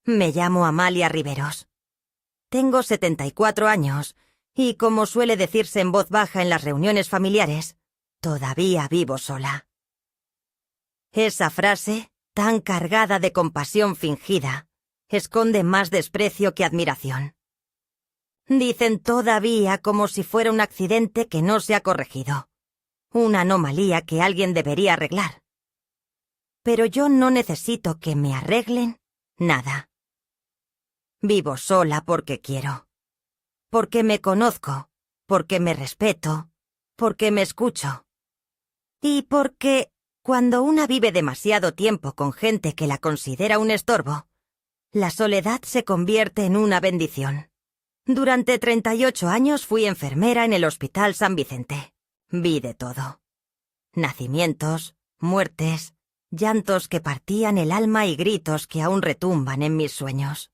Me llamo Amalia Riveros. Tengo 74 años y, como suele decirse en voz baja en las reuniones familiares, todavía vivo sola. Esa frase, tan cargada de compasión fingida, esconde más desprecio que admiración. Dicen todavía como si fuera un accidente que no se ha corregido, una anomalía que alguien debería arreglar. Pero yo no necesito que me arreglen nada. Vivo sola porque quiero, porque me conozco, porque me respeto, porque me escucho. Y porque, cuando una vive demasiado tiempo con gente que la considera un estorbo, la soledad se convierte en una bendición. Durante 38 años fui enfermera en el Hospital San Vicente. Vi de todo. Nacimientos, muertes, llantos que partían el alma y gritos que aún retumban en mis sueños.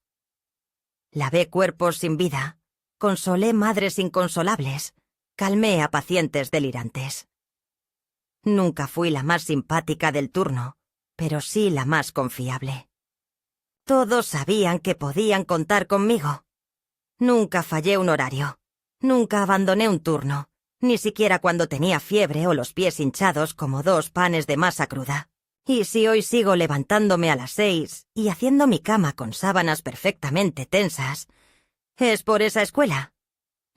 Lavé cuerpos sin vida, consolé madres inconsolables, calmé a pacientes delirantes. Nunca fui la más simpática del turno, pero sí la más confiable. Todos sabían que podían contar conmigo. Nunca fallé un horario, nunca abandoné un turno, ni siquiera cuando tenía fiebre o los pies hinchados como 2 panes de masa cruda. Y si hoy sigo levantándome a las 6 y haciendo mi cama con sábanas perfectamente tensas, es por esa escuela,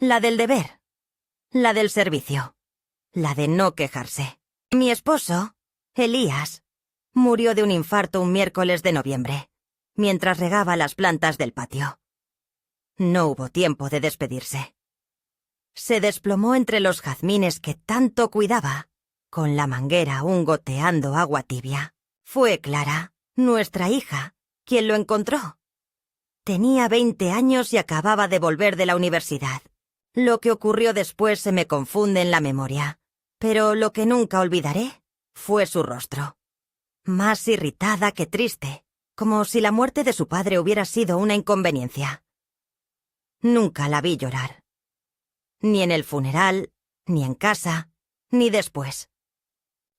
la del deber, la del servicio, la de no quejarse. Mi esposo, Elías, murió de un infarto un miércoles de noviembre, mientras regaba las plantas del patio. No hubo tiempo de despedirse. Se desplomó entre los jazmines que tanto cuidaba, con la manguera aún goteando agua tibia. Fue Clara, nuestra hija, quien lo encontró. Tenía 20 años y acababa de volver de la universidad. Lo que ocurrió después se me confunde en la memoria, pero lo que nunca olvidaré fue su rostro. Más irritada que triste, como si la muerte de su padre hubiera sido una inconveniencia. Nunca la vi llorar. Ni en el funeral, ni en casa, ni después.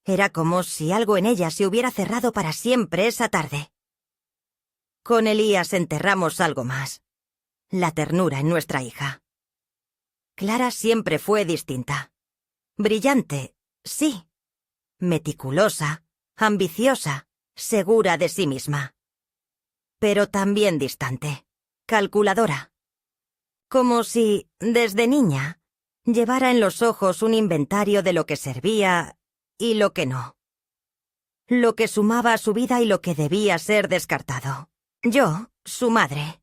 Era como si algo en ella se hubiera cerrado para siempre esa tarde. Con Elías enterramos algo más. La ternura en nuestra hija. Clara siempre fue distinta. Brillante, sí. Meticulosa, ambiciosa, segura de sí misma. Pero también distante, calculadora. Como si, desde niña, llevara en los ojos un inventario de lo que servía y lo que no. Lo que sumaba a su vida y lo que debía ser descartado. Yo, su madre,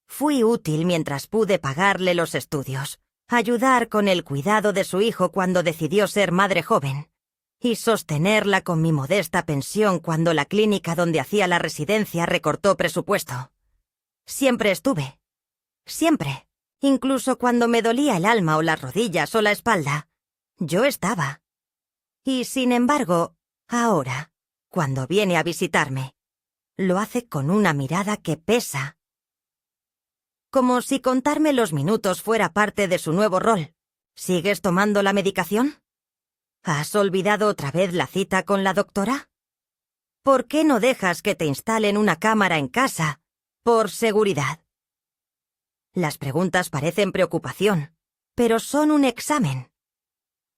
fui útil mientras pude pagarle los estudios, ayudar con el cuidado de su hijo cuando decidió ser madre joven, y sostenerla con mi modesta pensión cuando la clínica donde hacía la residencia recortó presupuesto. Siempre estuve. Siempre. Incluso cuando me dolía el alma o las rodillas o la espalda, yo estaba. Y sin embargo, ahora, cuando viene a visitarme, lo hace con una mirada que pesa. Como si contarme los minutos fuera parte de su nuevo rol. ¿Sigues tomando la medicación? ¿Has olvidado otra vez la cita con la doctora? ¿Por qué no dejas que te instalen una cámara en casa, por seguridad? Las preguntas parecen preocupación, pero son un examen.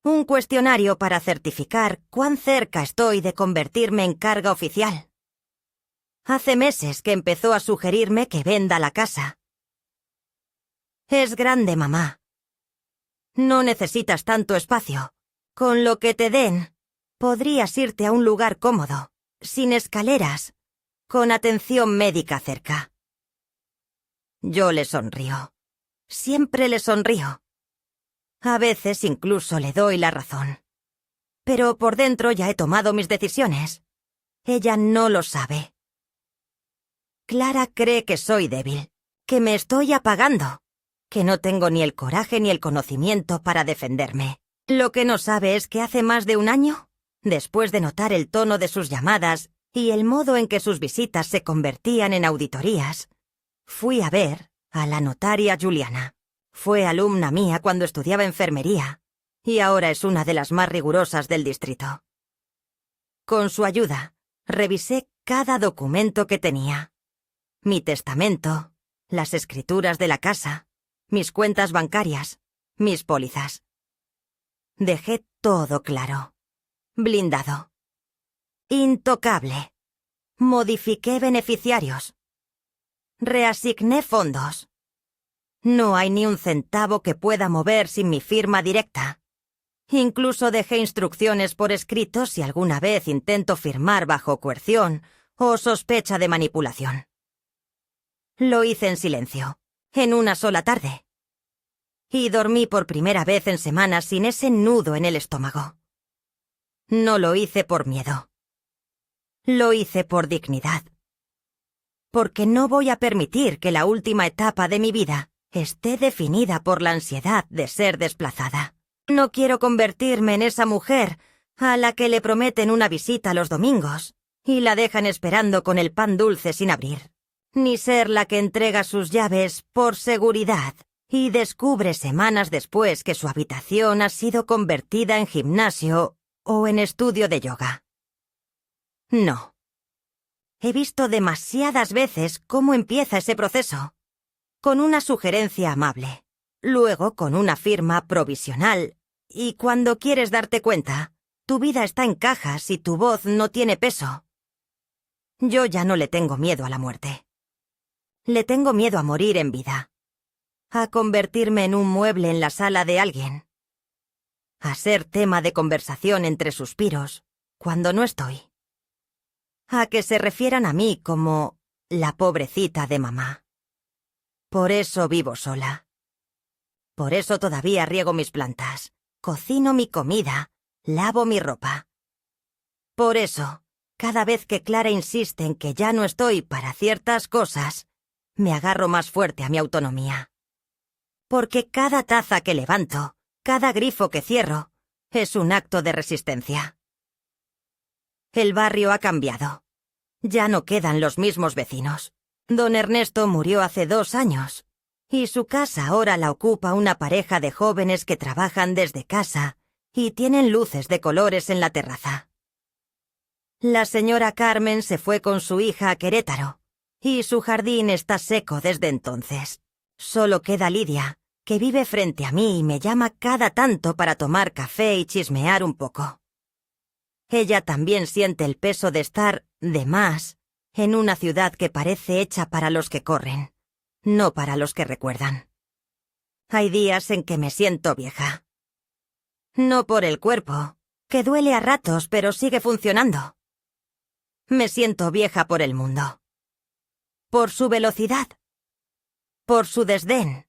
Un cuestionario para certificar cuán cerca estoy de convertirme en carga oficial. Hace meses que empezó a sugerirme que venda la casa. Es grande, mamá. No necesitas tanto espacio. Con lo que te den, podrías irte a un lugar cómodo, sin escaleras, con atención médica cerca. Yo le sonrío. Siempre le sonrío. A veces incluso le doy la razón. Pero por dentro ya he tomado mis decisiones. Ella no lo sabe. Clara cree que soy débil, que me estoy apagando, que no tengo ni el coraje ni el conocimiento para defenderme. Lo que no sabe es que hace más de un año, después de notar el tono de sus llamadas y el modo en que sus visitas se convertían en auditorías, fui a ver a la notaria Juliana. Fue alumna mía cuando estudiaba enfermería y ahora es una de las más rigurosas del distrito. Con su ayuda, revisé cada documento que tenía. mi testamento, las escrituras de la casa, mis cuentas bancarias, mis pólizas. Dejé todo claro. Blindado. Intocable. Modifiqué beneficiarios. Reasigné fondos. No hay ni un centavo que pueda mover sin mi firma directa. Incluso dejé instrucciones por escrito si alguna vez intento firmar bajo coerción o sospecha de manipulación. Lo hice en silencio, en una sola tarde. Y dormí por primera vez en semanas sin ese nudo en el estómago. No lo hice por miedo. Lo hice por dignidad. Porque no voy a permitir que la última etapa de mi vida esté definida por la ansiedad de ser desplazada. No quiero convertirme en esa mujer a la que le prometen una visita los domingos y la dejan esperando con el pan dulce sin abrir. Ni ser la que entrega sus llaves por seguridad y descubre semanas después que su habitación ha sido convertida en gimnasio o en estudio de yoga. No. He visto demasiadas veces cómo empieza ese proceso. Con una sugerencia amable, luego con una firma provisional, y cuando quieres darte cuenta, tu vida está en cajas y tu voz no tiene peso. Yo ya no le tengo miedo a la muerte. Le tengo miedo a morir en vida, a convertirme en un mueble en la sala de alguien, a ser tema de conversación entre suspiros cuando no estoy, a que se refieran a mí como la pobrecita de mamá. Por eso vivo sola. Por eso todavía riego mis plantas, cocino mi comida, lavo mi ropa. Por eso, cada vez que Clara insiste en que ya no estoy para ciertas cosas, me agarro más fuerte a mi autonomía. Porque cada taza que levanto, cada grifo que cierro, es un acto de resistencia. El barrio ha cambiado. Ya no quedan los mismos vecinos. Don Ernesto murió hace 2 años, y su casa ahora la ocupa una pareja de jóvenes que trabajan desde casa y tienen luces de colores en la terraza. La señora Carmen se fue con su hija a Querétaro, y su jardín está seco desde entonces. Solo queda Lidia, que vive frente a mí y me llama cada tanto para tomar café y chismear un poco. Ella también siente el peso de estar, de más, en una ciudad que parece hecha para los que corren, no para los que recuerdan. Hay días en que me siento vieja. No por el cuerpo, que duele a ratos pero sigue funcionando. Me siento vieja por el mundo. Por su velocidad. Por su desdén.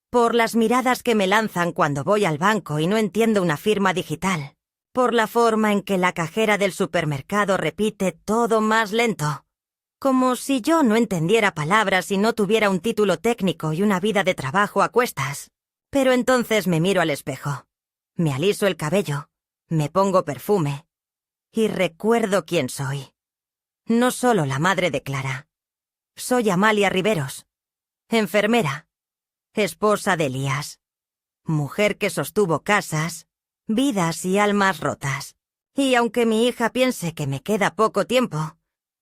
Por las miradas que me lanzan cuando voy al banco y no entiendo una firma digital. Por la forma en que la cajera del supermercado repite todo más lento. Como si yo no entendiera palabras y no tuviera un título técnico y una vida de trabajo a cuestas. Pero entonces me miro al espejo. Me aliso el cabello. Me pongo perfume. Y recuerdo quién soy. No solo la madre de Clara. Soy Amalia Riveros. Enfermera. Esposa de Elías. Mujer que sostuvo casas, vidas y almas rotas. Y aunque mi hija piense que me queda poco tiempo,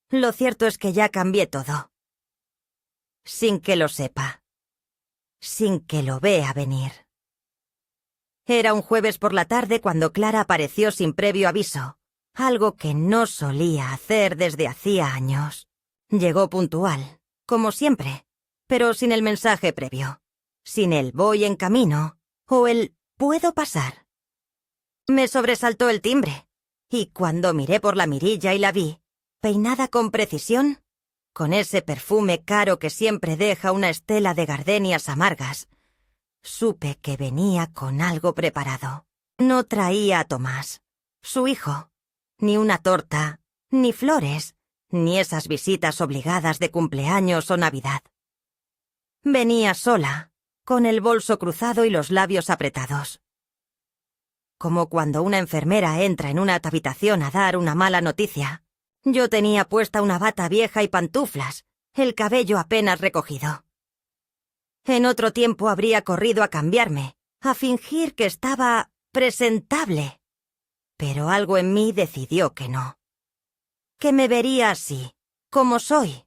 lo cierto es que ya cambié todo. Sin que lo sepa. Sin que lo vea venir. Era un jueves por la tarde cuando Clara apareció sin previo aviso, algo que no solía hacer desde hacía años. Llegó puntual, como siempre, pero sin el mensaje previo, sin el voy en camino o el puedo pasar. Me sobresaltó el timbre, y cuando miré por la mirilla y la vi, peinada con precisión, con ese perfume caro que siempre deja una estela de gardenias amargas, supe que venía con algo preparado. No traía a Tomás, su hijo, ni una torta, ni flores, ni esas visitas obligadas de cumpleaños o Navidad. Venía sola, con el bolso cruzado y los labios apretados. Como cuando una enfermera entra en una habitación a dar una mala noticia. Yo tenía puesta una bata vieja y pantuflas, el cabello apenas recogido. En otro tiempo habría corrido a cambiarme, a fingir que estaba presentable. Pero algo en mí decidió que no. Que me vería así, como soy.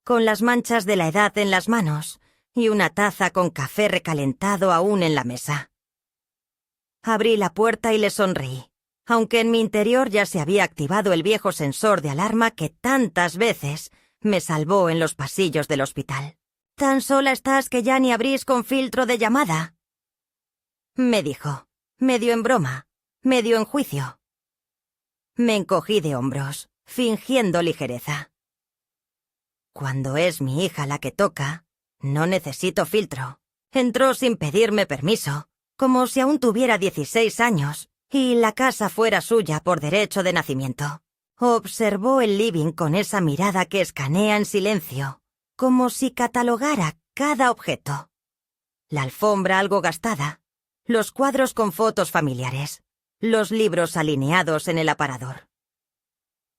con las manchas de la edad en las manos y una taza con café recalentado aún en la mesa. Abrí la puerta y le sonreí, aunque en mi interior ya se había activado el viejo sensor de alarma que tantas veces me salvó en los pasillos del hospital. «¿Tan sola estás que ya ni abrís con filtro de llamada?», me dijo, medio en broma, medio en juicio. Me encogí de hombros, fingiendo ligereza. Cuando es mi hija la que toca, no necesito filtro. Entró sin pedirme permiso, como si aún tuviera 16 años y la casa fuera suya por derecho de nacimiento. Observó el living con esa mirada que escanea en silencio, como si catalogara cada objeto. La alfombra algo gastada, los cuadros con fotos familiares, los libros alineados en el aparador.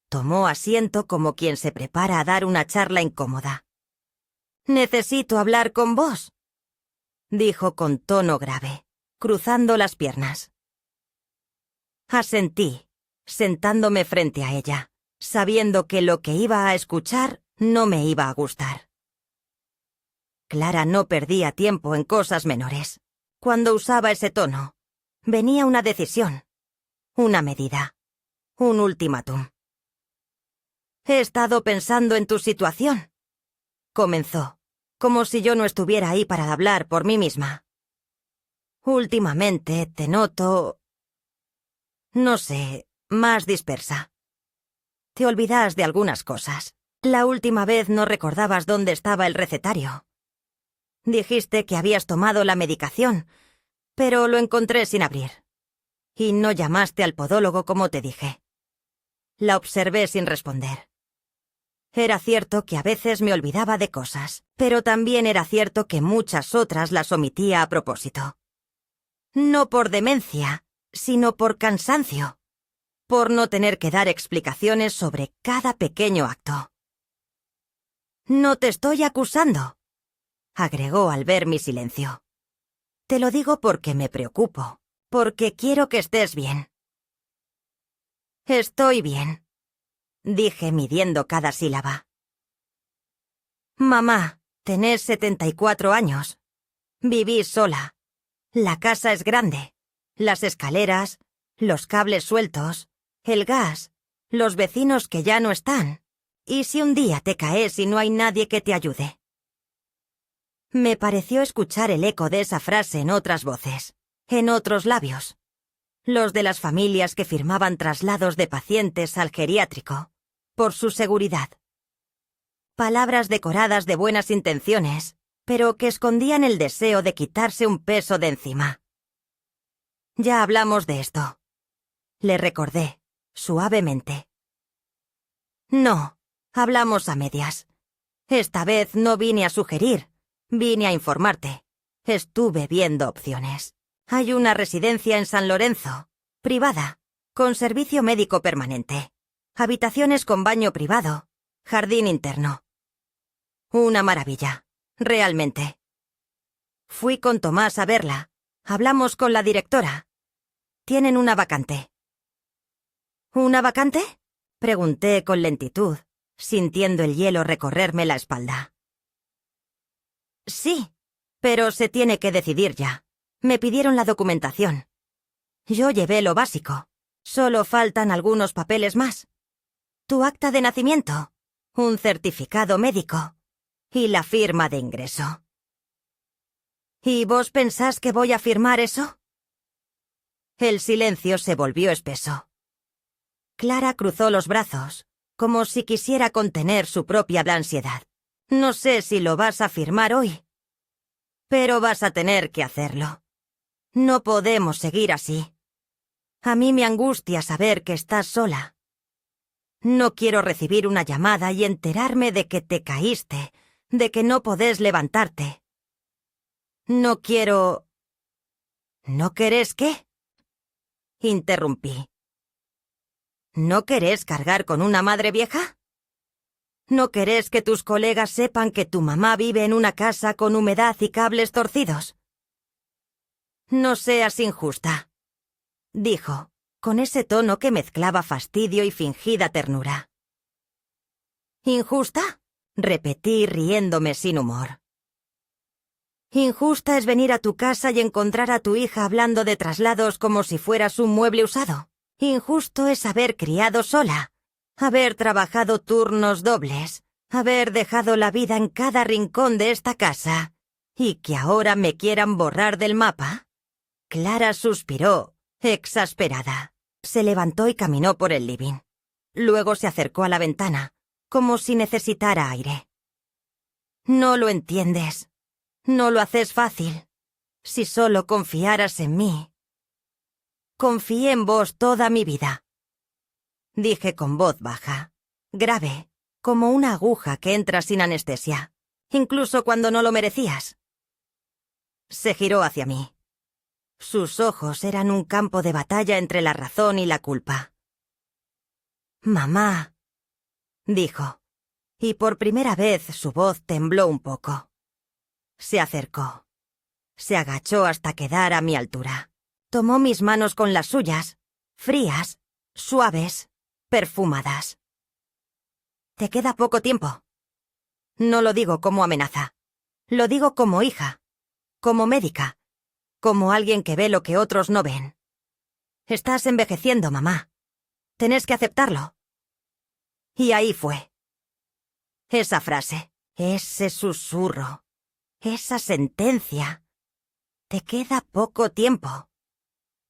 Tomó asiento como quien se prepara a dar una charla incómoda. «Necesito hablar con vos», dijo con tono grave, cruzando las piernas. Asentí, sentándome frente a ella, sabiendo que lo que iba a escuchar no me iba a gustar. Clara no perdía tiempo en cosas menores. Cuando usaba ese tono, venía una decisión, una medida, un ultimátum. «He estado pensando en tu situación», comenzó, como si yo no estuviera ahí para hablar por mí misma. «Últimamente te noto, no sé, más dispersa. Te olvidas de algunas cosas. La última vez no recordabas dónde estaba el recetario. Dijiste que habías tomado la medicación, pero lo encontré sin abrir. Y no llamaste al podólogo como te dije». La observé sin responder. Era cierto que a veces me olvidaba de cosas, pero también era cierto que muchas otras las omitía a propósito. No por demencia, sino por cansancio, por no tener que dar explicaciones sobre cada pequeño acto. «No te estoy acusando», agregó al ver mi silencio. «Te lo digo porque me preocupo, porque quiero que estés bien». «Estoy bien», dije midiendo cada sílaba. «Mamá, tenés 74 años. Vivís sola. La casa es grande. Las escaleras, los cables sueltos, el gas, los vecinos que ya no están. ¿Y si un día te caes y no hay nadie que te ayude?». Me pareció escuchar el eco de esa frase en otras voces, en otros labios. Los de las familias que firmaban traslados de pacientes al geriátrico, por su seguridad. Palabras decoradas de buenas intenciones, pero que escondían el deseo de quitarse un peso de encima. «Ya hablamos de esto», le recordé, suavemente. «No, hablamos a medias. Esta vez no vine a sugerir, vine a informarte. Estuve viendo opciones. Hay una residencia en San Lorenzo, privada, con servicio médico permanente, habitaciones con baño privado, jardín interno. Una maravilla, realmente. Fui con Tomás a verla, hablamos con la directora. Tienen una vacante». «¿Una vacante?», pregunté con lentitud, sintiendo el hielo recorrerme la espalda. «Sí, pero se tiene que decidir ya. Me pidieron la documentación. Yo llevé lo básico. Solo faltan algunos papeles más. Tu acta de nacimiento, un certificado médico y la firma de ingreso». «¿Y vos pensás que voy a firmar eso?». El silencio se volvió espeso. Clara cruzó los brazos, como si quisiera contener su propia ansiedad. «No sé si lo vas a firmar hoy, pero vas a tener que hacerlo. No podemos seguir así. A mí me angustia saber que estás sola. No quiero recibir una llamada y enterarme de que te caíste, de que no podés levantarte. No quiero...». «¿No querés qué?», interrumpí. «¿No querés cargar con una madre vieja? ¿No querés que tus colegas sepan que tu mamá vive en una casa con humedad y cables torcidos?». «No seas injusta», dijo, con ese tono que mezclaba fastidio y fingida ternura. «¿Injusta? repetí riéndome sin humor. Injusta es venir a tu casa y encontrar a tu hija hablando de traslados como si fueras un mueble usado. Injusto es haber criado sola, haber trabajado turnos dobles, haber dejado la vida en cada rincón de esta casa, y que ahora me quieran borrar del mapa. Clara suspiró, exasperada. Se levantó y caminó por el living. Luego se acercó a la ventana, como si necesitara aire. No lo entiendes. No lo haces fácil. Si solo confiaras en mí. Confié en vos toda mi vida. Dije con voz baja, grave, como una aguja que entra sin anestesia, incluso cuando no lo merecías. Se giró hacia mí. Sus ojos eran un campo de batalla entre la razón y la culpa. «Mamá», dijo, y por primera vez su voz tembló un poco. Se acercó. Se agachó hasta quedar a mi altura. Tomó mis manos con las suyas, frías, suaves, perfumadas. «Te queda poco tiempo». No lo digo como amenaza. Lo digo como hija, como médica, como alguien que ve lo que otros no ven. Estás envejeciendo, mamá. Tenés que aceptarlo. Y ahí fue. Esa frase, ese susurro, esa sentencia. Te queda poco tiempo.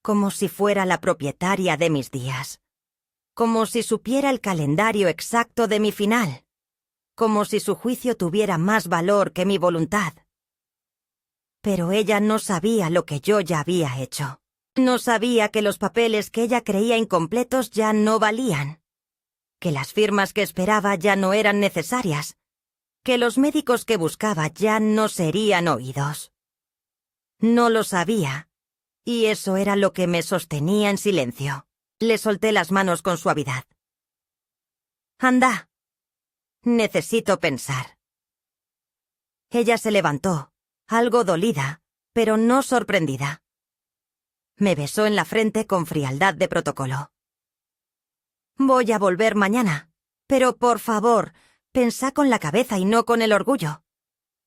Como si fuera la propietaria de mis días. Como si supiera el calendario exacto de mi final. Como si su juicio tuviera más valor que mi voluntad. Pero ella no sabía lo que yo ya había hecho. No sabía que los papeles que ella creía incompletos ya no valían. Que las firmas que esperaba ya no eran necesarias. Que los médicos que buscaba ya no serían oídos. No lo sabía, y eso era lo que me sostenía en silencio. Le solté las manos con suavidad. «Anda. Necesito pensar». Ella se levantó, algo dolida, pero no sorprendida. Me besó en la frente con frialdad de protocolo. «Voy a volver mañana, pero por favor, pensá con la cabeza y no con el orgullo».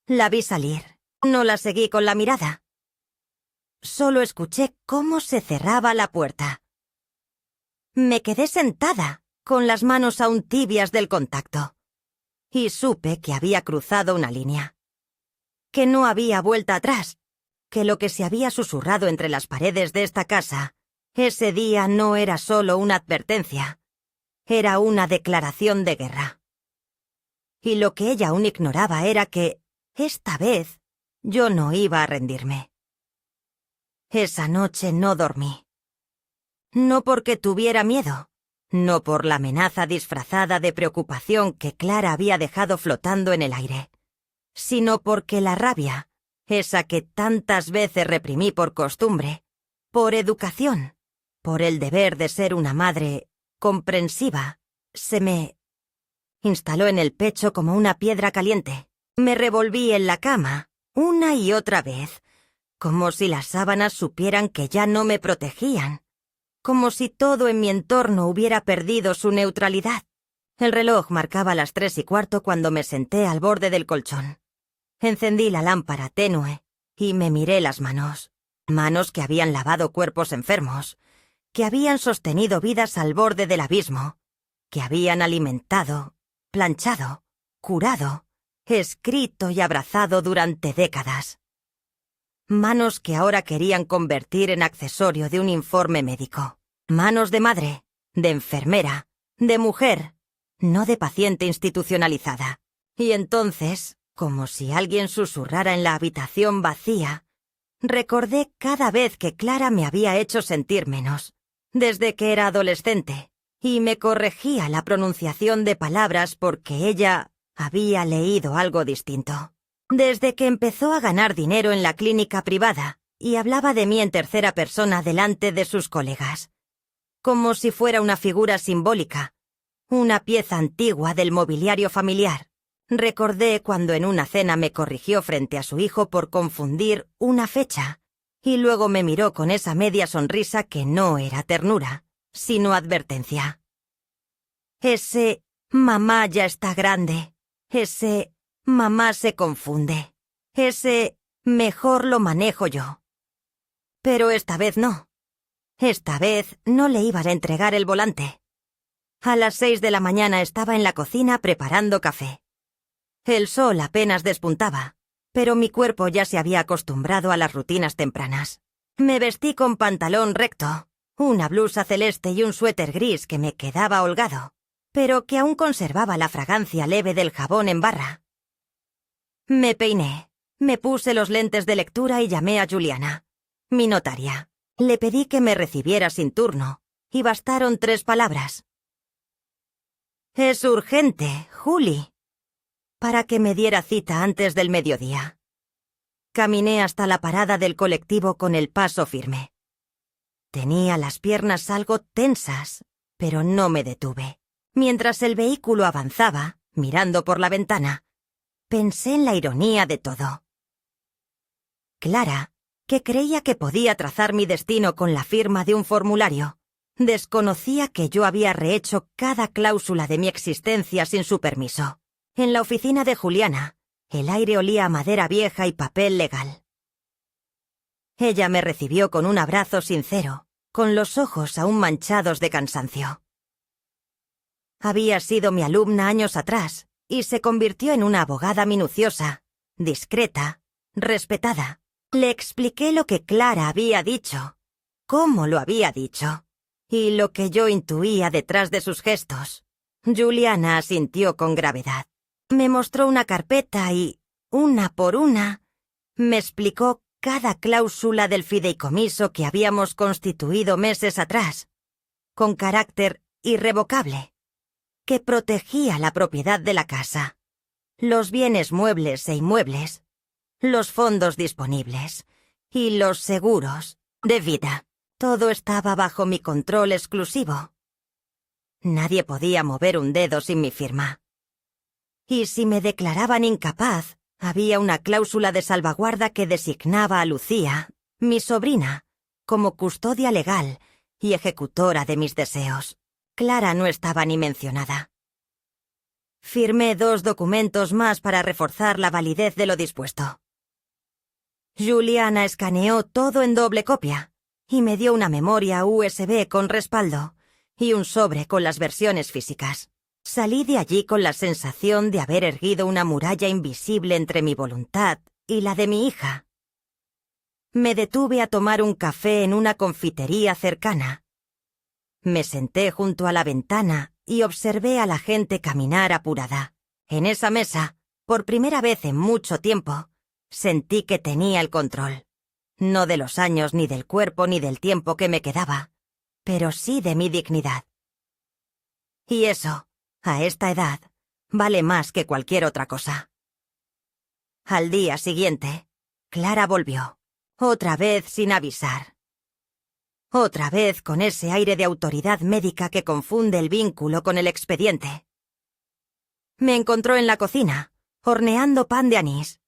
La vi salir, no la seguí con la mirada. Solo escuché cómo se cerraba la puerta. Me quedé sentada, con las manos aún tibias del contacto, y supe que había cruzado una línea. Que no había vuelta atrás, que lo que se había susurrado entre las paredes de esta casa, ese día no era solo una advertencia, era una declaración de guerra. Y lo que ella aún ignoraba era que, esta vez, yo no iba a rendirme. Esa noche no dormí. No porque tuviera miedo, no por la amenaza disfrazada de preocupación que Clara había dejado flotando en el aire, sino porque la rabia, esa que tantas veces reprimí por costumbre, por educación, por el deber de ser una madre comprensiva, se me instaló en el pecho como una piedra caliente. Me revolví en la cama, una y otra vez, como si las sábanas supieran que ya no me protegían, como si todo en mi entorno hubiera perdido su neutralidad. El reloj marcaba las 3:15 cuando me senté al borde del colchón. Encendí la lámpara tenue y me miré las manos. Manos que habían lavado cuerpos enfermos, que habían sostenido vidas al borde del abismo, que habían alimentado, planchado, curado, escrito y abrazado durante décadas. Manos que ahora querían convertir en accesorio de un informe médico. Manos de madre, de enfermera, de mujer, no de paciente institucionalizada. Y entonces, como si alguien susurrara en la habitación vacía, recordé cada vez que Clara me había hecho sentir menos, desde que era adolescente, y me corregía la pronunciación de palabras porque ella había leído algo distinto. Desde que empezó a ganar dinero en la clínica privada y hablaba de mí en tercera persona delante de sus colegas, como si fuera una figura simbólica, una pieza antigua del mobiliario familiar. Recordé cuando en una cena me corrigió frente a su hijo por confundir una fecha, y luego me miró con esa media sonrisa que no era ternura, sino advertencia. Ese «mamá ya está grande», Ese mamá se confunde. Ese mejor lo manejo yo. Pero esta vez no. Esta vez no le iba a entregar el volante. A las 6 de la mañana estaba en la cocina preparando café. El sol apenas despuntaba, pero mi cuerpo ya se había acostumbrado a las rutinas tempranas. Me vestí con pantalón recto, una blusa celeste y un suéter gris que me quedaba holgado, pero que aún conservaba la fragancia leve del jabón en barra. Me peiné, me puse los lentes de lectura y llamé a Juliana, mi notaria. Le pedí que me recibiera sin turno, y bastaron 3 palabras. «Es urgente, Juli», para que me diera cita antes del mediodía. Caminé hasta la parada del colectivo con el paso firme. Tenía las piernas algo tensas, pero no me detuve. Mientras el vehículo avanzaba, mirando por la ventana, pensé en la ironía de todo. Clara, que creía que podía trazar mi destino con la firma de un formulario, desconocía que yo había rehecho cada cláusula de mi existencia sin su permiso. En la oficina de Juliana, el aire olía a madera vieja y papel legal. Ella me recibió con un abrazo sincero, con los ojos aún manchados de cansancio. Había sido mi alumna años atrás y se convirtió en una abogada minuciosa, discreta, respetada. Le expliqué lo que Clara había dicho, cómo lo había dicho, y lo que yo intuía detrás de sus gestos. Juliana asintió con gravedad. Me mostró una carpeta y, una por una, me explicó cada cláusula del fideicomiso que habíamos constituido meses atrás, con carácter irrevocable, que protegía la propiedad de la casa, los bienes muebles e inmuebles, los fondos disponibles y los seguros de vida. Todo estaba bajo mi control exclusivo. Nadie podía mover un dedo sin mi firma. Y si me declaraban incapaz, había una cláusula de salvaguarda que designaba a Lucía, mi sobrina, como custodia legal y ejecutora de mis deseos. Clara no estaba ni mencionada. Firmé 2 documentos más para reforzar la validez de lo dispuesto. Juliana escaneó todo en doble copia y me dio una memoria USB con respaldo y un sobre con las versiones físicas. Salí de allí con la sensación de haber erguido una muralla invisible entre mi voluntad y la de mi hija. Me detuve a tomar un café en una confitería cercana. Me senté junto a la ventana y observé a la gente caminar apurada. En esa mesa, por primera vez en mucho tiempo, sentí que tenía el control. No de los años, ni del cuerpo, ni del tiempo que me quedaba, pero sí de mi dignidad. Y eso, a esta edad, vale más que cualquier otra cosa. Al día siguiente, Clara volvió, otra vez sin avisar. Otra vez con ese aire de autoridad médica que confunde el vínculo con el expediente. Me encontró en la cocina, horneando pan de anís.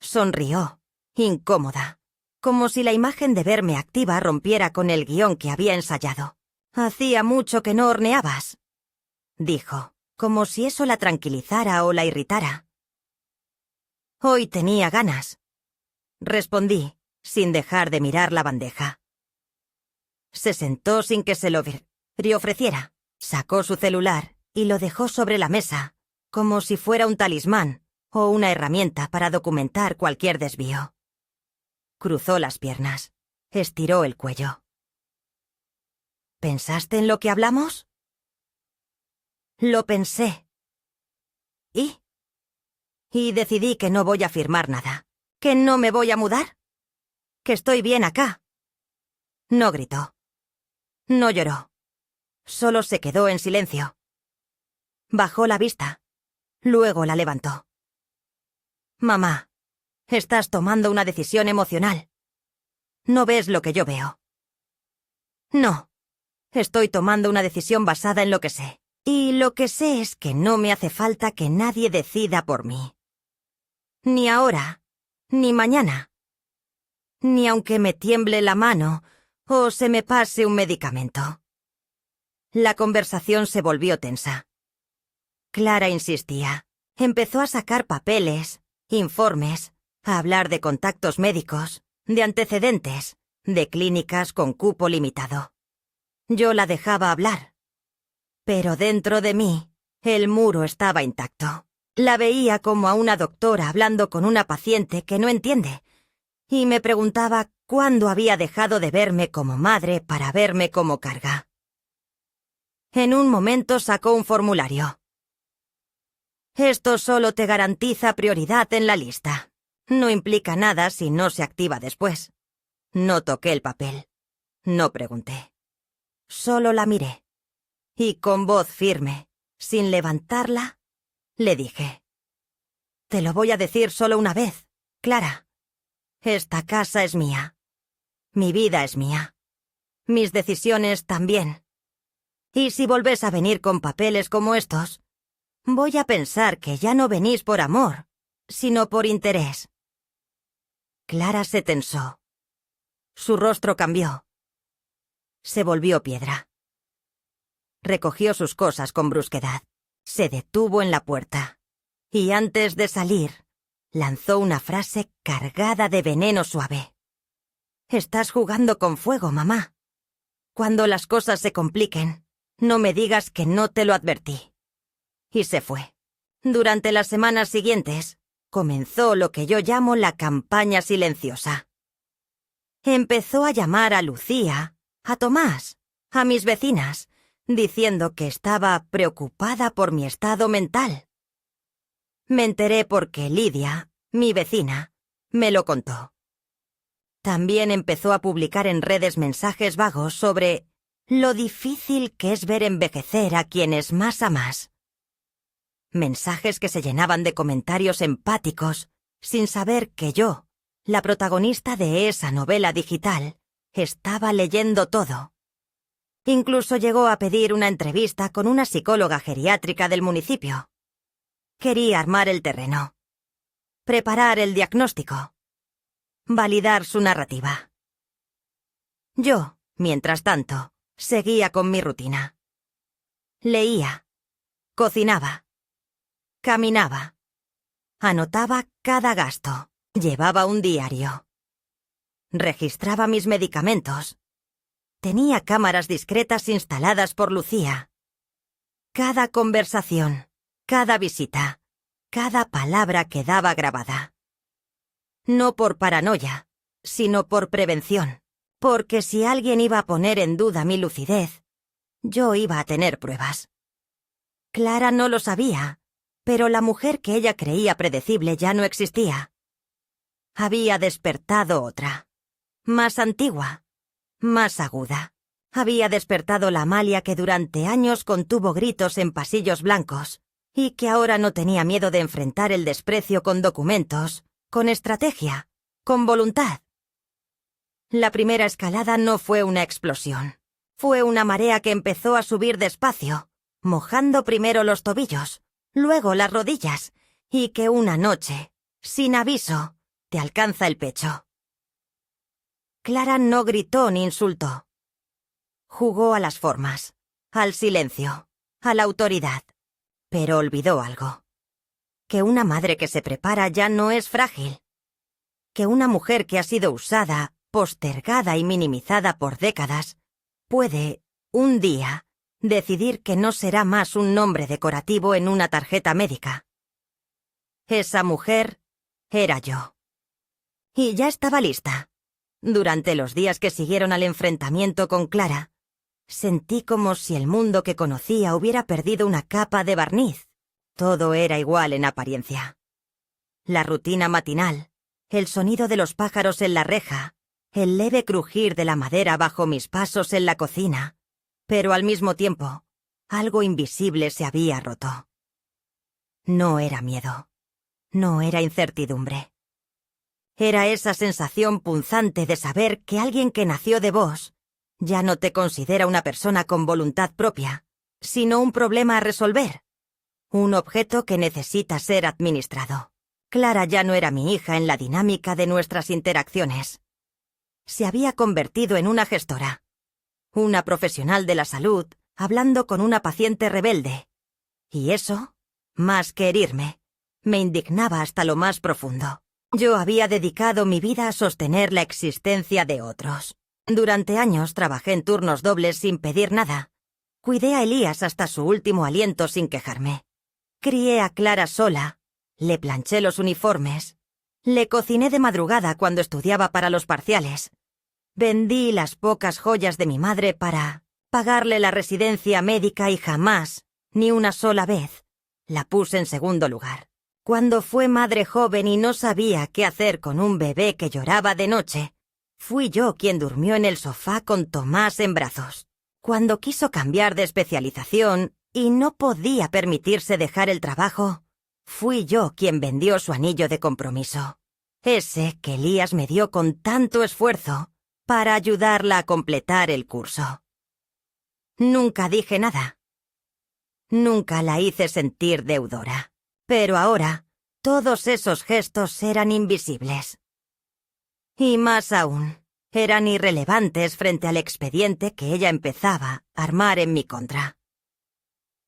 Sonrió, incómoda, como si la imagen de verme activa rompiera con el guión que había ensayado. «Hacía mucho que no horneabas», dijo, como si eso la tranquilizara o la irritara. «Hoy tenía ganas», respondí, sin dejar de mirar la bandeja. Se sentó sin que se lo ofreciera, sacó su celular y lo dejó sobre la mesa, como si fuera un talismán o una herramienta para documentar cualquier desvío. Cruzó las piernas, estiró el cuello. ¿Pensaste en lo que hablamos? Lo pensé. Y decidí que no voy a firmar nada, que no me voy a mudar, que estoy bien acá. No gritó. No lloró. Solo se quedó en silencio. Bajó la vista. Luego la levantó. «Mamá, estás tomando una decisión emocional. No ves lo que yo veo». «No, estoy tomando una decisión basada en lo que sé. Y lo que sé es que no me hace falta que nadie decida por mí. Ni ahora, ni mañana. Ni aunque me tiemble la mano o se me pase un medicamento». La conversación se volvió tensa. Clara insistía. Empezó a sacar papeles, informes, a hablar de contactos médicos, de antecedentes, de clínicas con cupo limitado. Yo la dejaba hablar. Pero dentro de mí, el muro estaba intacto. La veía como a una doctora hablando con una paciente que no entiende, y me preguntaba cuándo había dejado de verme como madre para verme como carga. En un momento sacó un formulario. Esto solo te garantiza prioridad en la lista. No implica nada si no se activa después. No toqué el papel. No pregunté. Solo la miré. Y con voz firme, sin levantarla, le dije: «Te lo voy a decir solo una vez, Clara. Esta casa es mía. Mi vida es mía. Mis decisiones también. Y si volvés a venir con papeles como estos, voy a pensar que ya no venís por amor, sino por interés». Clara se tensó. Su rostro cambió. Se volvió piedra. Recogió sus cosas con brusquedad. Se detuvo en la puerta. Y antes de salir, lanzó una frase cargada de veneno suave. «Estás jugando con fuego, mamá. Cuando las cosas se compliquen, no me digas que no te lo advertí». Y se fue. Durante las semanas siguientes, comenzó lo que yo llamo la campaña silenciosa. Empezó a llamar a Lucía, a Tomás, a mis vecinas, diciendo que estaba preocupada por mi estado mental. Me enteré porque Lidia, mi vecina, me lo contó. También empezó a publicar en redes mensajes vagos sobre lo difícil que es ver envejecer a quienes más amas. Mensajes que se llenaban de comentarios empáticos, sin saber que yo, la protagonista de esa novela digital, estaba leyendo todo. Incluso llegó a pedir una entrevista con una psicóloga geriátrica del municipio. Quería armar el terreno, preparar el diagnóstico, validar su narrativa. Yo, mientras tanto, seguía con mi rutina. Leía, cocinaba, caminaba, anotaba cada gasto, llevaba un diario. Registraba mis medicamentos. Tenía cámaras discretas instaladas por Lucía. Cada conversación, cada visita, cada palabra quedaba grabada. No por paranoia, sino por prevención, porque si alguien iba a poner en duda mi lucidez, yo iba a tener pruebas. Clara no lo sabía, pero la mujer que ella creía predecible ya no existía. Había despertado otra, más antigua, más aguda. Había despertado la Amalia que durante años contuvo gritos en pasillos blancos y que ahora no tenía miedo de enfrentar el desprecio con documentos, con estrategia, con voluntad. La primera escalada no fue una explosión. Fue una marea que empezó a subir despacio, mojando primero los tobillos, luego las rodillas, y que una noche, sin aviso, te alcanza el pecho. Clara no gritó ni insultó. Jugó a las formas, al silencio, a la autoridad, pero olvidó algo. Que una madre que se prepara ya no es frágil. Que una mujer que ha sido usada, postergada y minimizada por décadas, puede, un día, decidir que no será más un nombre decorativo en una tarjeta médica. Esa mujer era yo. Y ya estaba lista. Durante los días que siguieron al enfrentamiento con Clara, sentí como si el mundo que conocía hubiera perdido una capa de barniz. Todo era igual en apariencia. La rutina matinal, el sonido de los pájaros en la reja, el leve crujir de la madera bajo mis pasos en la cocina, pero al mismo tiempo, algo invisible se había roto. No era miedo, no era incertidumbre. Era esa sensación punzante de saber que alguien que nació de vos ya no te considera una persona con voluntad propia, sino un problema a resolver, un objeto que necesita ser administrado. Clara ya no era mi hija en la dinámica de nuestras interacciones. Se había convertido en una gestora, una profesional de la salud hablando con una paciente rebelde. Y eso, más que herirme, Me indignaba hasta lo más profundo. Yo había dedicado mi vida a sostener la existencia de otros. Durante años trabajé en turnos dobles sin pedir nada. Cuidé a Elías hasta su último aliento sin quejarme. Crié a Clara sola. Le planché los uniformes. Le cociné de madrugada cuando estudiaba para los parciales. Vendí las pocas joyas de mi madre para pagarle la residencia médica y jamás, ni una sola vez, la puse en segundo lugar. Cuando fue madre joven y no sabía qué hacer con un bebé que lloraba de noche, fui yo quien durmió en el sofá con Tomás en brazos. Cuando quiso cambiar de especialización y no podía permitirse dejar el trabajo, fui yo quien vendió su anillo de compromiso. Ese que Elías me dio con tanto esfuerzo para ayudarla a completar el curso. Nunca dije nada. Nunca la hice sentir deudora. Pero ahora, todos esos gestos eran invisibles. Y más aún, eran irrelevantes frente al expediente que ella empezaba a armar en mi contra.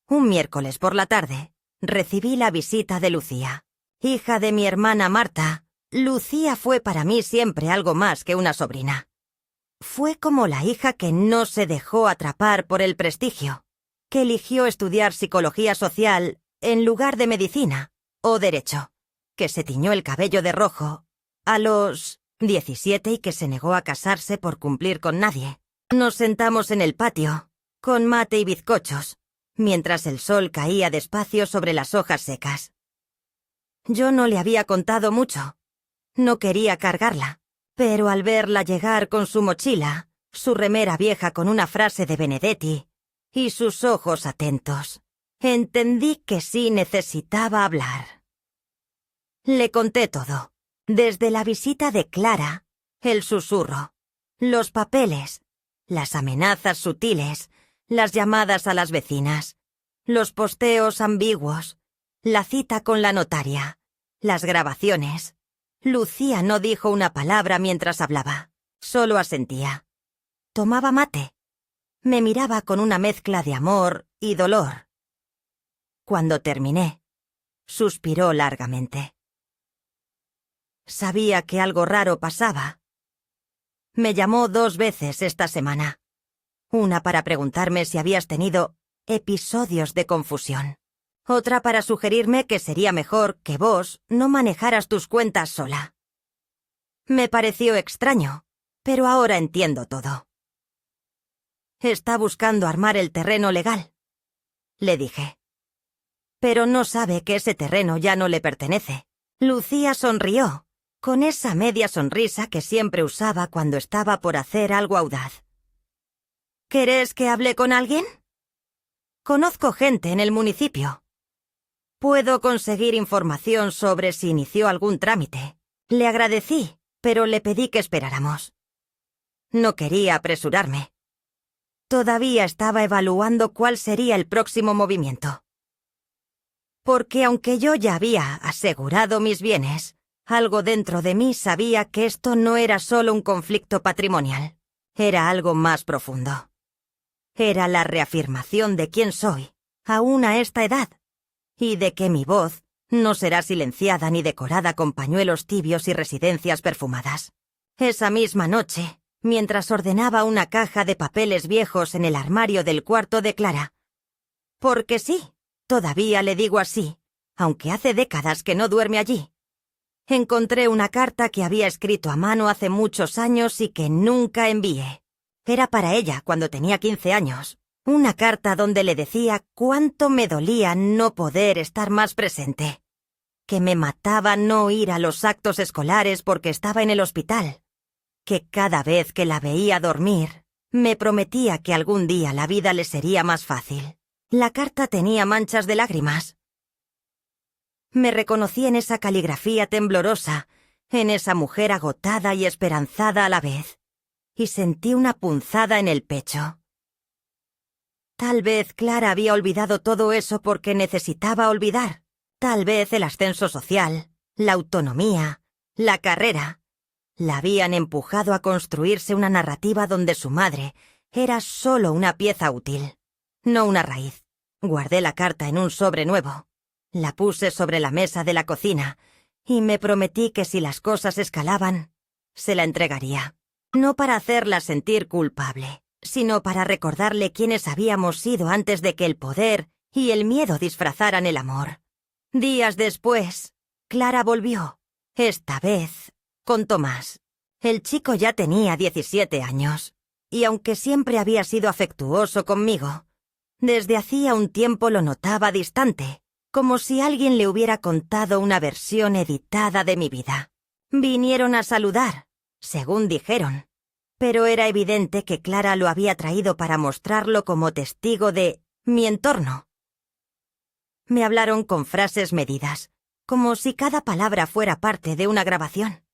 Un miércoles por la tarde, recibí la visita de Lucía. Hija de mi hermana Marta, Lucía fue para mí siempre algo más que una sobrina. Fue como la hija que no se dejó atrapar por el prestigio, que eligió estudiar psicología social en lugar de medicina o derecho, que se tiñó el cabello de rojo a los 17 y que se negó a casarse por cumplir con nadie. Nos sentamos en el patio, con mate y bizcochos, mientras el sol caía despacio sobre las hojas secas. Yo no le había contado mucho. No quería cargarla, pero al verla llegar con su mochila, su remera vieja con una frase de Benedetti y sus ojos atentos, entendí que sí necesitaba hablar. Le conté todo, desde la visita de Clara, el susurro, los papeles, las amenazas sutiles, las llamadas a las vecinas, los posteos ambiguos, la cita con la notaria, las grabaciones. Lucía no dijo una palabra mientras hablaba, solo asentía. Tomaba mate. Me miraba con una mezcla de amor y dolor. Cuando terminé, suspiró largamente. Sabía que algo raro pasaba. Me llamó 2 veces esta semana. Una para preguntarme si habías tenido episodios de confusión. Otra para sugerirme que sería mejor que vos no manejaras tus cuentas sola. Me pareció extraño, pero ahora entiendo todo. Está buscando armar el terreno legal, le dije. Pero no sabe que ese terreno ya no le pertenece. Lucía sonrió, con esa media sonrisa que siempre usaba cuando estaba por hacer algo audaz. ¿Querés que hable con alguien? Conozco gente en el municipio. Puedo conseguir información sobre si inició algún trámite. Le agradecí, pero le pedí que esperáramos. No quería apresurarme. Todavía estaba evaluando cuál sería el próximo movimiento. Porque aunque yo ya había asegurado mis bienes, algo dentro de mí sabía que esto no era solo un conflicto patrimonial. Era algo más profundo. Era la reafirmación de quién soy, aún a esta edad. Y de que mi voz no será silenciada ni decorada con pañuelos tibios y residencias perfumadas. Esa misma noche, mientras ordenaba una caja de papeles viejos en el armario del cuarto de Clara. Porque sí, todavía le digo así, aunque hace décadas que no duerme allí. Encontré una carta que había escrito a mano hace muchos años y que nunca envié. Era para ella cuando tenía 15 años. Una carta donde le decía cuánto me dolía no poder estar más presente. Que me mataba no ir a los actos escolares porque estaba en el hospital. Que cada vez que la veía dormir, me prometía que algún día la vida le sería más fácil. La carta tenía manchas de lágrimas. Me reconocí en esa caligrafía temblorosa, en esa mujer agotada y esperanzada a la vez, y sentí una punzada en el pecho. Tal vez Clara había olvidado todo eso porque necesitaba olvidar. Tal vez el ascenso social, la autonomía, la carrera, la habían empujado a construirse una narrativa donde su madre era solo una pieza útil, no una raíz. Guardé la carta en un sobre nuevo. La puse sobre la mesa de la cocina y me prometí que si las cosas escalaban, se la entregaría. No para hacerla sentir culpable, sino para recordarle quiénes habíamos sido antes de que el poder y el miedo disfrazaran el amor. Días después, Clara volvió, esta vez con Tomás. El chico ya tenía 17 años, y aunque siempre había sido afectuoso conmigo, desde hacía un tiempo lo notaba distante, como si alguien le hubiera contado una versión editada de mi vida. Vinieron a saludar, según dijeron, pero era evidente que Clara lo había traído para mostrarlo como testigo de mi entorno. Me hablaron con frases medidas, como si cada palabra fuera parte de una grabación.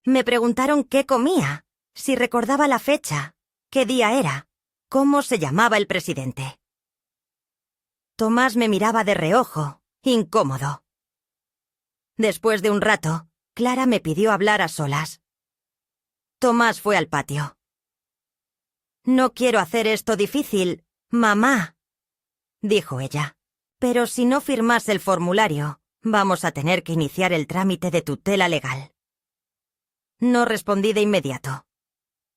Me preguntaron qué comía, si recordaba la fecha, qué día era, cómo se llamaba el presidente. Tomás me miraba de reojo, incómodo. Después de un rato, Clara me pidió hablar a solas. Tomás fue al patio. «No quiero hacer esto difícil, mamá», dijo ella. «Pero si no firmas el formulario, vamos a tener que iniciar el trámite de tutela legal». No respondí de inmediato.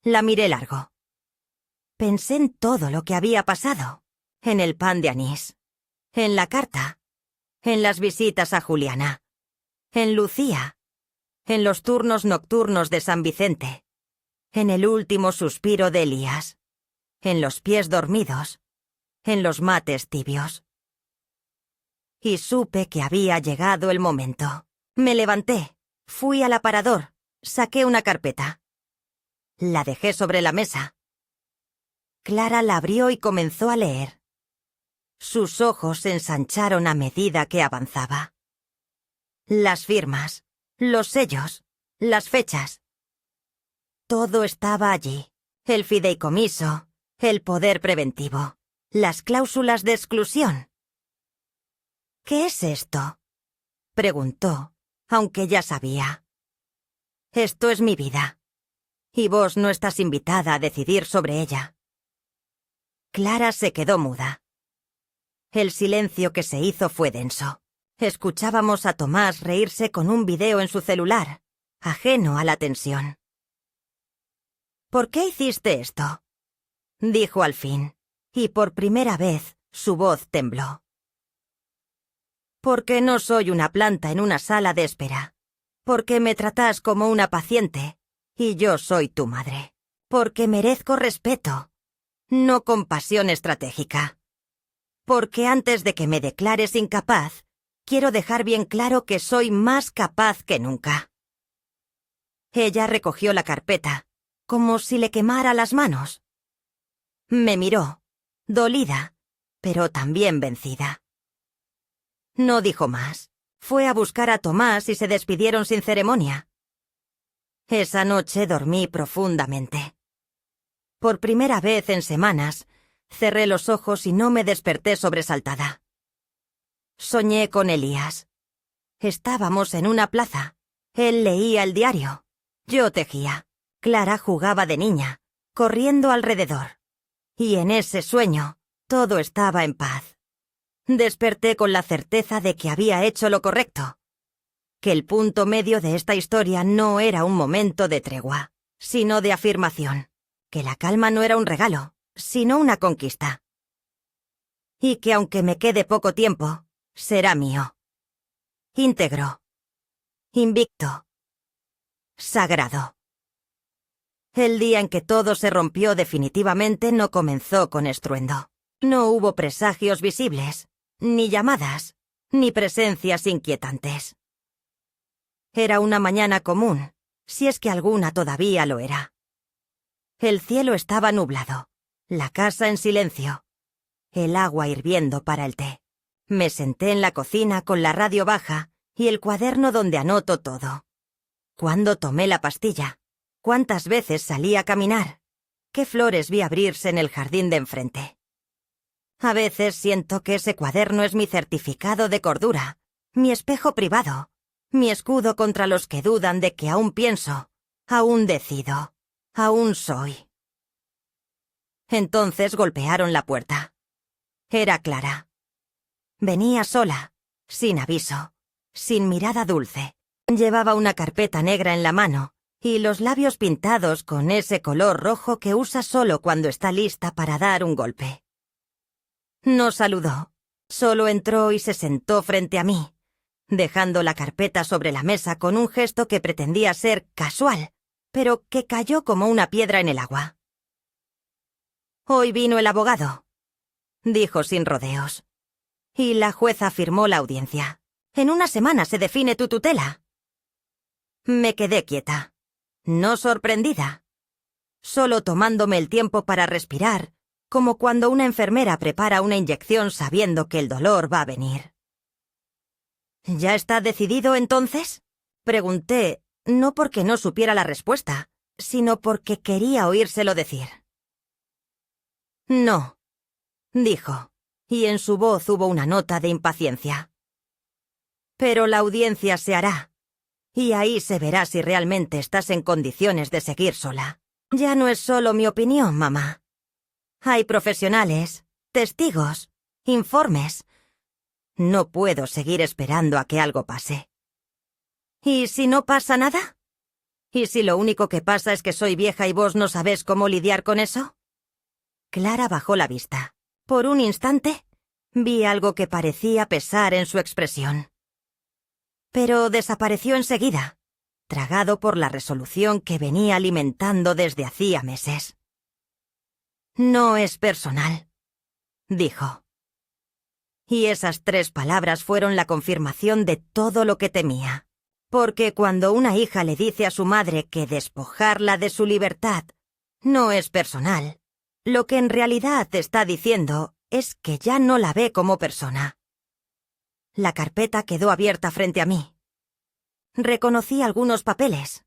La miré largo. Pensé en todo lo que había pasado, en el pan de anís, en la carta, en las visitas a Juliana, en Lucía, en los turnos nocturnos de San Vicente, en el último suspiro de Elías, en los pies dormidos, en los mates tibios. Y supe que había llegado el momento. Me levanté, fui al aparador, saqué una carpeta. La dejé sobre la mesa. Clara la abrió y comenzó a leer. Sus ojos se ensancharon a medida que avanzaba. Las firmas, los sellos, las fechas. Todo estaba allí. El fideicomiso, el poder preventivo, las cláusulas de exclusión. «¿Qué es esto?», preguntó, aunque ya sabía. «Esto es mi vida, y vos no estás invitada a decidir sobre ella». Clara se quedó muda. El silencio que se hizo fue denso. Escuchábamos a Tomás reírse con un video en su celular, ajeno a la tensión. «¿Por qué hiciste esto?», dijo al fin, y por primera vez su voz tembló. «Porque no soy una planta en una sala de espera. Porque me tratás como una paciente, y yo soy tu madre. Porque merezco respeto, no compasión estratégica. Porque antes de que me declares incapaz, quiero dejar bien claro que soy más capaz que nunca». Ella recogió la carpeta, como si le quemara las manos. Me miró, dolida, pero también vencida. No dijo más. Fue a buscar a Tomás y se despidieron sin ceremonia. Esa noche dormí profundamente. Por primera vez en semanas, cerré los ojos y no me desperté sobresaltada. Soñé con Elías. Estábamos en una plaza. Él leía el diario. Yo tejía. Clara jugaba de niña, corriendo alrededor. Y en ese sueño, todo estaba en paz. Desperté con la certeza de que había hecho lo correcto. Que el punto medio de esta historia no era un momento de tregua, sino de afirmación. Que la calma no era un regalo, sino una conquista. Y que aunque me quede poco tiempo, será mío. Íntegro. Invicto. Sagrado. El día en que todo se rompió definitivamente no comenzó con estruendo. No hubo presagios visibles, ni llamadas, ni presencias inquietantes. Era una mañana común, si es que alguna todavía lo era. El cielo estaba nublado, la casa en silencio, el agua hirviendo para el té. Me senté en la cocina con la radio baja y el cuaderno donde anoto todo. ¿Cuándo tomé la pastilla? ¿Cuántas veces salí a caminar? ¿Qué flores vi abrirse en el jardín de enfrente? A veces siento que ese cuaderno es mi certificado de cordura, mi espejo privado, mi escudo contra los que dudan de que aún pienso, aún decido, aún soy. Entonces golpearon la puerta. Era Clara. Venía sola, sin aviso, sin mirada dulce. Llevaba una carpeta negra en la mano y los labios pintados con ese color rojo que usa solo cuando está lista para dar un golpe. No saludó, solo entró y se sentó frente a mí, dejando la carpeta sobre la mesa con un gesto que pretendía ser casual, pero que cayó como una piedra en el agua. «Hoy vino el abogado», dijo sin rodeos. «Y la jueza firmó la audiencia. En una semana se define tu tutela». Me quedé quieta, no sorprendida, solo tomándome el tiempo para respirar, como cuando una enfermera prepara una inyección sabiendo que el dolor va a venir. «¿Ya está decidido, entonces?», pregunté, no porque no supiera la respuesta, sino porque quería oírselo decir. «No», dijo, y en su voz hubo una nota de impaciencia. «Pero la audiencia se hará, y ahí se verá si realmente estás en condiciones de seguir sola. Ya no es solo mi opinión, mamá. Hay profesionales, testigos, informes. No puedo seguir esperando a que algo pase». «¿Y si no pasa nada? ¿Y si lo único que pasa es que soy vieja y vos no sabés cómo lidiar con eso?». Clara bajó la vista. Por un instante, vi algo que parecía pesar en su expresión. Pero desapareció enseguida, tragado por la resolución que venía alimentando desde hacía meses. «No es personal», dijo. Y esas 3 palabras fueron la confirmación de todo lo que temía. Porque cuando una hija le dice a su madre que despojarla de su libertad no es personal, lo que en realidad está diciendo es que ya no la ve como persona. La carpeta quedó abierta frente a mí. Reconocí algunos papeles.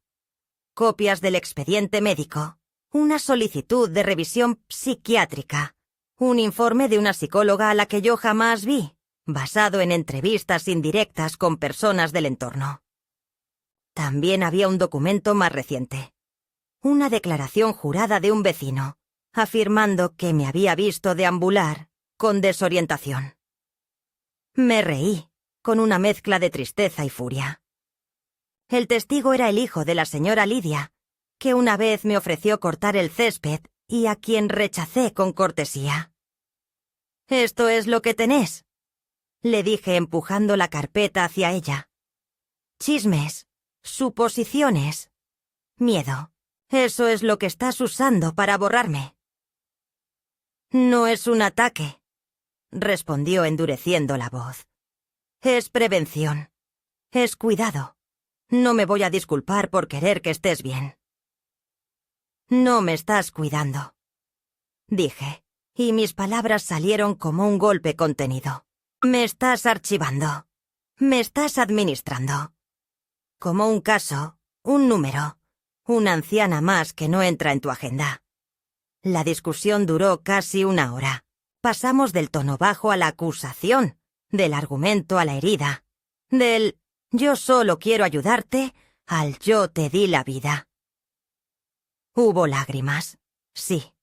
Copias del expediente médico, una solicitud de revisión psiquiátrica, un informe de una psicóloga a la que yo jamás vi, basado en entrevistas indirectas con personas del entorno. También había un documento más reciente, una declaración jurada de un vecino, afirmando que me había visto deambular con desorientación. Me reí, con una mezcla de tristeza y furia. El testigo era el hijo de la señora Lidia, que una vez me ofreció cortar el césped y a quien rechacé con cortesía. «¿Esto es lo que tenés?», le dije empujando la carpeta hacia ella. «Chismes, suposiciones, miedo. Eso es lo que estás usando para borrarme». «No es un ataque», respondió endureciendo la voz. «Es prevención. Es cuidado. No me voy a disculpar por querer que estés bien». «No me estás cuidando», dije, y mis palabras salieron como un golpe contenido. «Me estás archivando. Me estás administrando. Como un caso, un número, una anciana más que no entra en tu agenda». La discusión duró casi 1 hora. Pasamos del tono bajo a la acusación, del argumento a la herida, del «yo solo quiero ayudarte» al «yo te di la vida». Hubo lágrimas, sí,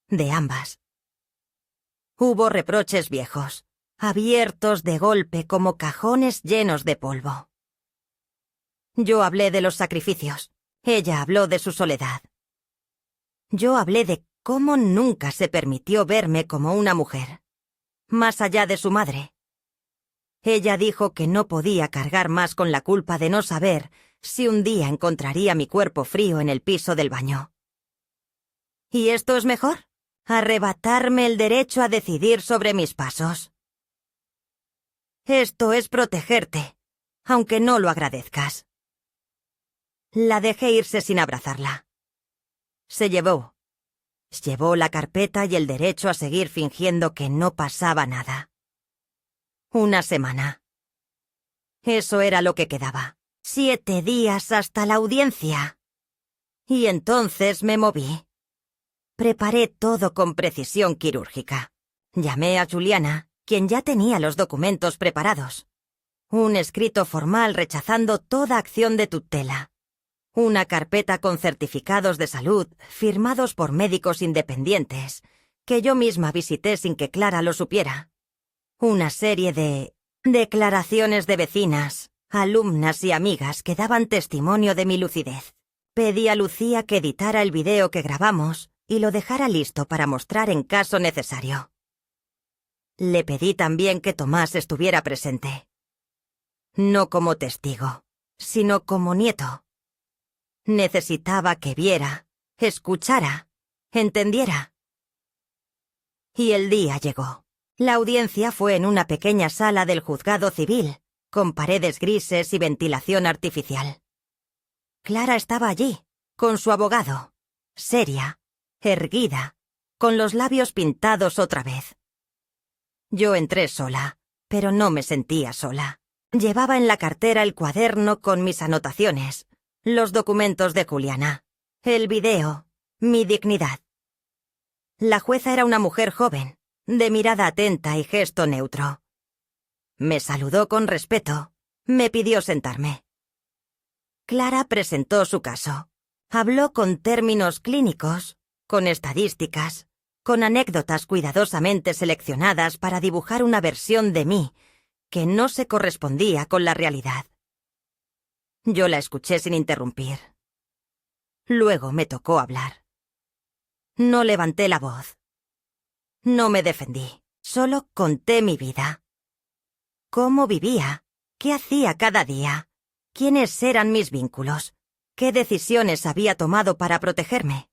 de ambas. Hubo reproches viejos, abiertos de golpe como cajones llenos de polvo. Yo hablé de los sacrificios, ella habló de su soledad. Yo hablé de cómo nunca se permitió verme como una mujer, más allá de su madre. Ella dijo que no podía cargar más con la culpa de no saber si un día encontraría mi cuerpo frío en el piso del baño. ¿Y esto es mejor? ¿Arrebatarme el derecho a decidir sobre mis pasos? Esto es protegerte, aunque no lo agradezcas. La dejé irse sin abrazarla. Se llevó la carpeta y el derecho a seguir fingiendo que no pasaba nada. 1 semana. Eso era lo que quedaba. 7 días hasta la audiencia. Y entonces me moví. Preparé todo con precisión quirúrgica. Llamé a Juliana, quien ya tenía los documentos preparados. Un escrito formal rechazando toda acción de tutela. Una carpeta con certificados de salud firmados por médicos independientes, que yo misma visité sin que Clara lo supiera. Una serie de Declaraciones de vecinas, alumnas y amigas que daban testimonio de mi lucidez. Pedí a Lucía que editara el video que grabamos y lo dejara listo para mostrar en caso necesario. Le pedí también que Tomás estuviera presente. No como testigo, sino como nieto. Necesitaba que viera, escuchara, entendiera. Y el día llegó. La audiencia fue en una pequeña sala del juzgado civil, con paredes grises y ventilación artificial. Clara estaba allí, con su abogado, seria, erguida, con los labios pintados otra vez. Yo entré sola, pero no me sentía sola. Llevaba en la cartera el cuaderno con mis anotaciones, los documentos de Juliana, el video, mi dignidad. La jueza era una mujer joven, de mirada atenta y gesto neutro. Me saludó con respeto, me pidió sentarme. Clara presentó su caso. Habló con términos clínicos, con estadísticas, con anécdotas cuidadosamente seleccionadas para dibujar una versión de mí que no se correspondía con la realidad. Yo la escuché sin interrumpir. Luego me tocó hablar. No levanté la voz. No me defendí, solo conté mi vida. ¿Cómo vivía? ¿Qué hacía cada día? ¿Quiénes eran mis vínculos? ¿Qué decisiones había tomado para protegerme?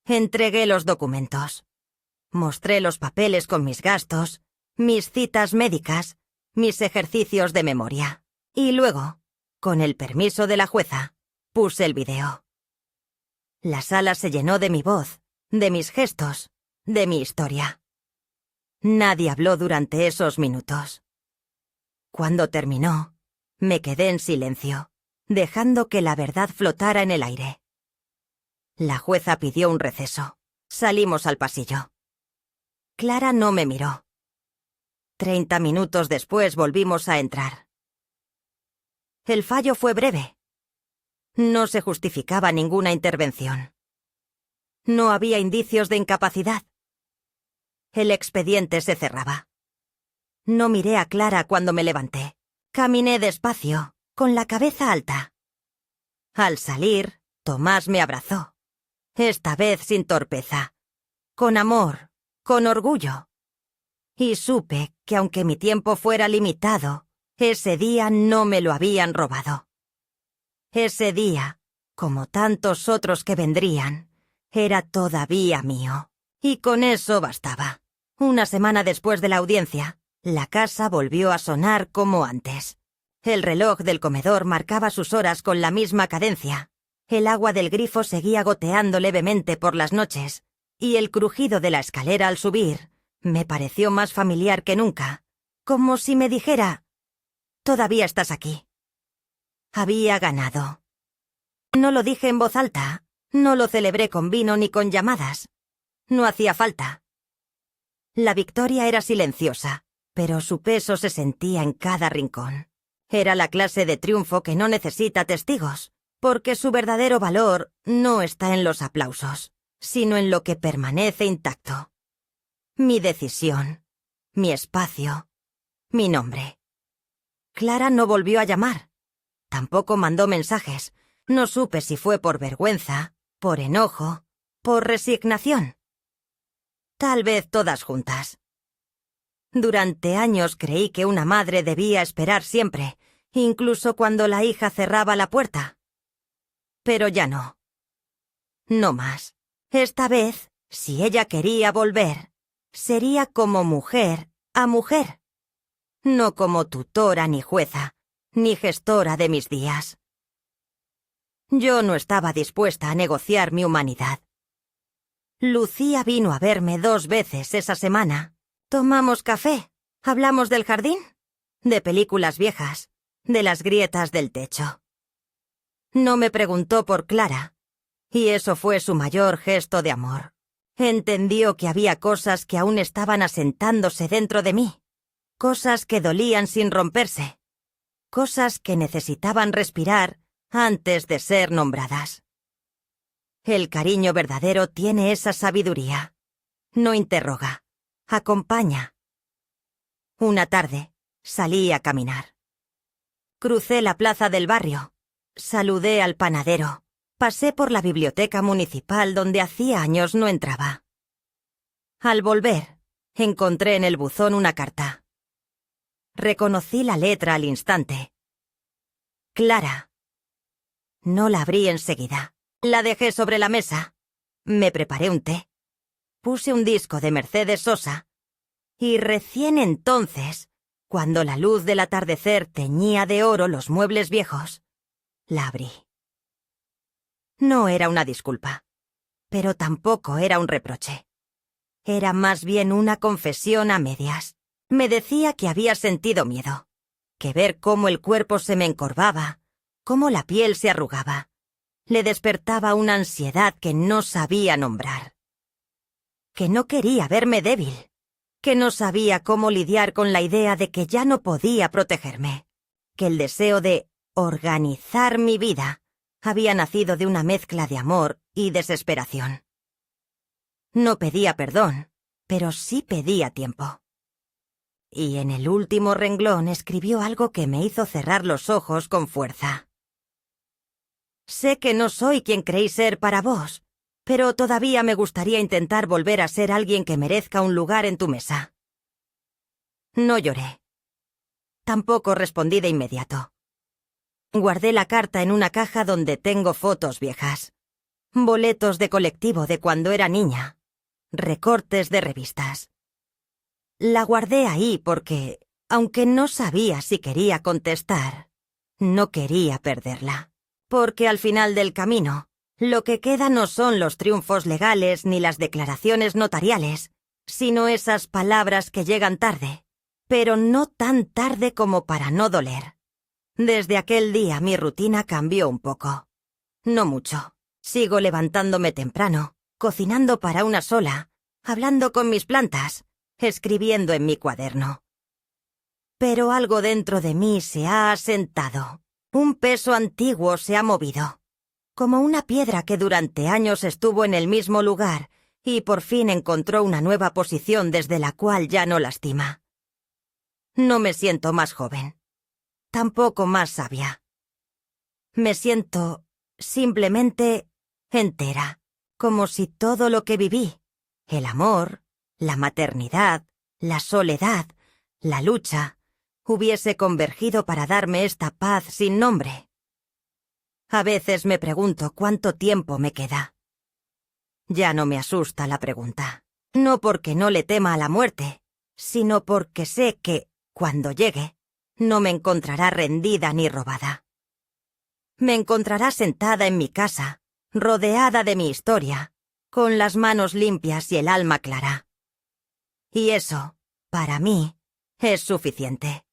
Entregué los documentos. Mostré los papeles con mis gastos, mis citas médicas, mis ejercicios de memoria. Y luego, con el permiso de la jueza, puse el video. La sala se llenó de mi voz, de mis gestos, de mi historia. Nadie habló durante esos minutos. Cuando terminó, me quedé en silencio, dejando que la verdad flotara en el aire. La jueza pidió un receso. Salimos al pasillo. Clara no me miró. 30 minutos después volvimos a entrar. El fallo fue breve. No se justificaba ninguna intervención. No había indicios de incapacidad. El expediente se cerraba. No miré a Clara cuando me levanté. Caminé despacio, con la cabeza alta. Al salir, Tomás me abrazó. Esta vez sin torpeza, con amor, con orgullo. Y supe que aunque mi tiempo fuera limitado, ese día no me lo habían robado. Ese día, como tantos otros que vendrían, era todavía mío. Y con eso bastaba. Una semana después de la audiencia, la casa volvió a sonar como antes. El reloj del comedor marcaba sus horas con la misma cadencia. El agua del grifo seguía goteando levemente por las noches, y el crujido de la escalera al subir me pareció más familiar que nunca, como si me dijera: «Todavía estás aquí». Había ganado. No lo dije en voz alta, no lo celebré con vino ni con llamadas. No hacía falta. La victoria era silenciosa, pero su peso se sentía en cada rincón. Era la clase de triunfo que no necesita testigos, porque su verdadero valor no está en los aplausos, sino en lo que permanece intacto. Mi decisión, mi espacio, mi nombre. Clara no volvió a llamar. Tampoco mandó mensajes. No supe si fue por vergüenza, por enojo, por resignación. Tal vez todas juntas. Durante años creí que una madre debía esperar siempre, incluso cuando la hija cerraba la puerta. Pero ya no. No más. Esta vez, si ella quería volver, sería como mujer a mujer. No como tutora ni jueza, ni gestora de mis días. Yo no estaba dispuesta a negociar mi humanidad. Lucía vino a verme 2 veces esa semana. Tomamos café, hablamos del jardín, de películas viejas, de las grietas del techo. No me preguntó por Clara, y eso fue su mayor gesto de amor. Entendió que había cosas que aún estaban asentándose dentro de mí, cosas que dolían sin romperse, cosas que necesitaban respirar antes de ser nombradas. El cariño verdadero tiene esa sabiduría. No interroga, acompaña. Una tarde, Salí a caminar. Crucé la plaza del barrio. Saludé al panadero. Pasé por la biblioteca municipal donde hacía años no entraba. Al volver, encontré en el buzón una carta. Reconocí la letra al instante. Clara. No la abrí enseguida. La dejé sobre la mesa. Me preparé un té. Puse un disco de Mercedes Sosa. Y recién entonces, cuando la luz del atardecer teñía de oro los muebles viejos, la abrí. No era una disculpa, pero tampoco era un reproche. Era más bien una confesión a medias. Me decía que había sentido miedo, que ver cómo el cuerpo se me encorvaba, cómo la piel se arrugaba, le despertaba una ansiedad que no sabía nombrar. Que no quería verme débil, que no sabía cómo lidiar con la idea de que ya no podía protegerme, que el deseo de organizar mi vida había nacido de una mezcla de amor y desesperación. No pedía perdón, pero sí pedía tiempo. Y en el último renglón escribió algo que me hizo cerrar los ojos con fuerza. Sé que no soy quien creí ser para vos, pero todavía me gustaría intentar volver a ser alguien que merezca un lugar en tu mesa. No lloré. Tampoco respondí de inmediato. Guardé la carta en una caja donde tengo fotos viejas, boletos de colectivo de cuando era niña, recortes de revistas. La guardé ahí porque, aunque no sabía si quería contestar, no quería perderla. Porque al final del camino, lo que queda no son los triunfos legales ni las declaraciones notariales, sino esas palabras que llegan tarde, pero no tan tarde como para no doler. Desde aquel día mi rutina cambió un poco. No mucho. Sigo levantándome temprano, cocinando para una sola, hablando con mis plantas, escribiendo en mi cuaderno. Pero algo dentro de mí se ha asentado. Un peso antiguo se ha movido, como una piedra que durante años estuvo en el mismo lugar y por fin encontró una nueva posición desde la cual ya no lastima. No me siento más joven, tampoco más sabia. Me siento simplemente entera, como si todo lo que viví, el amor, la maternidad, la soledad, la lucha, hubiese convergido para darme esta paz sin nombre. A veces me pregunto cuánto tiempo me queda. Ya no me asusta la pregunta, no porque no le tema a la muerte, sino porque sé que, cuando llegue, no me encontrará rendida ni robada. Me encontrará sentada en mi casa, rodeada de mi historia, con las manos limpias y el alma clara. Y eso, para mí, es suficiente.